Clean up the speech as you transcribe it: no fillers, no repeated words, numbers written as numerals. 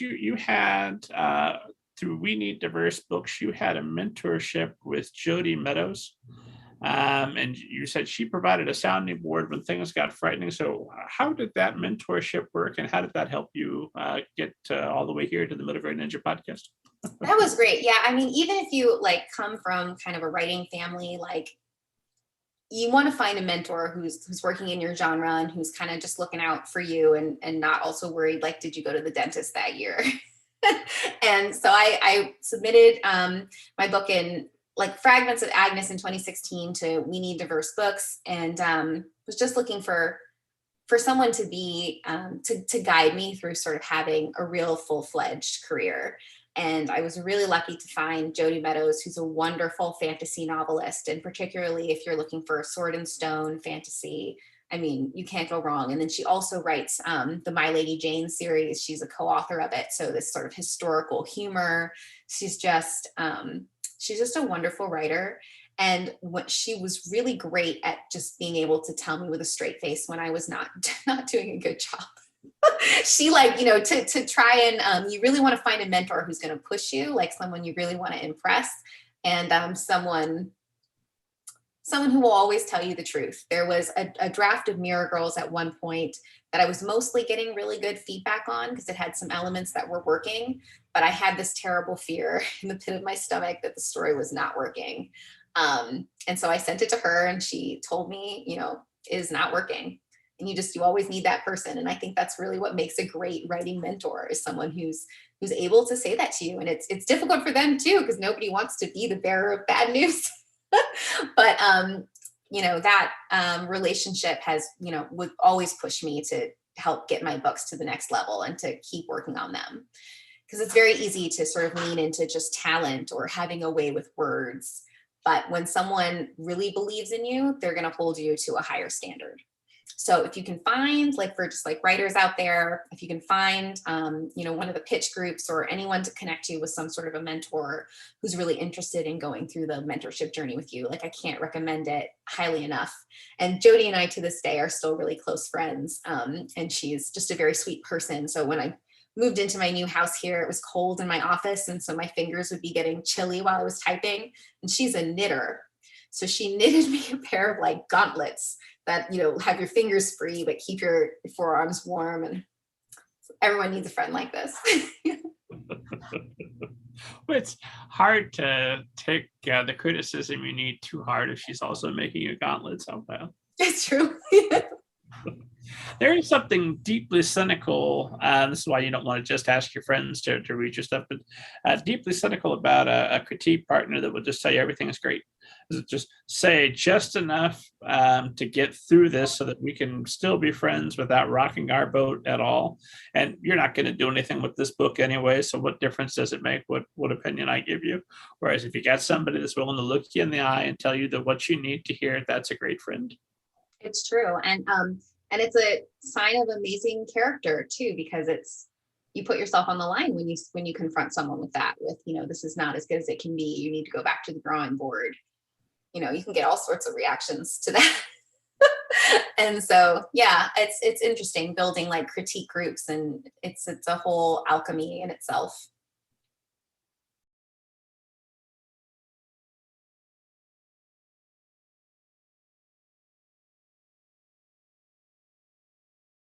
you had through We Need Diverse Books, you had a mentorship with Jody Meadows. And you said she provided a sounding board when things got frightening. So how did that mentorship work, and how did that help you get all the way here to the Military Ninja podcast? That was great. Yeah. I mean, even if you like come from kind of a writing family, like you want to find a mentor who's working in your genre and who's kind of just looking out for you and not also worried, like, did you go to the dentist that year? And so I submitted my book in like fragments of AGNES in 2016 to We Need Diverse Books, and was just looking for someone to be to guide me through sort of having a real full-fledged career. And I was really lucky to find Jody Meadows, who's a wonderful fantasy novelist, and particularly if you're looking for a sword and stone fantasy, I mean, you can't go wrong. And then she also writes the My Lady Jane series. She's a co-author of it, so this sort of historical humor. She's just a wonderful writer. And what she was really great at just being able to tell me with a straight face when I was not doing a good job. She like, to try and you really want to find a mentor who's going to push you, like someone you really want to impress, and someone who will always tell you the truth. There was a draft of Mirror Girls at one point that I was mostly getting really good feedback on because it had some elements that were working, but I had this terrible fear in the pit of my stomach that the story was not working. And so I sent it to her, and she told me, it is not working. And you always need that person. And I think that's really what makes a great writing mentor, is someone who's able to say that to you. And it's difficult for them too, because nobody wants to be the bearer of bad news. But that relationship has, would always push me to help get my books to the next level and to keep working on them. Because it's very easy to sort of lean into just talent or having a way with words. But when someone really believes in you, they're going to hold you to a higher standard. So if you can find, like, for just like writers out there, if you can find, one of the pitch groups or anyone to connect you with some sort of a mentor who's really interested in going through the mentorship journey with you, like, I can't recommend it highly enough. And Jody and I to this day are still really close friends. And she's just a very sweet person. So when I moved into my new house here, it was cold in my office. And so my fingers would be getting chilly while I was typing. And she's a knitter. So she knitted me a pair of like gauntlets that, have your fingers free, but keep your forearms warm. And everyone needs a friend like this. Well, it's hard to take the criticism you need too hard if she's also making you gauntlets somehow. It's true. There is something deeply cynical. This is why you don't want to just ask your friends to read your stuff, but deeply cynical about a critique partner that would just tell you everything is great. Just say just enough to get through this so that we can still be friends without rocking our boat at all. And you're not going to do anything with this book anyway, so what difference does it make what opinion I give you? Whereas if you got somebody that's willing to look you in the eye and tell you that what you need to hear, that's a great friend. It's true. And it's a sign of amazing character too, because you put yourself on the line when you confront someone with this is not as good as it can be. You need to go back to the drawing board. You can get all sorts of reactions to that. And so, yeah, it's interesting building like critique groups, and it's a whole alchemy in itself.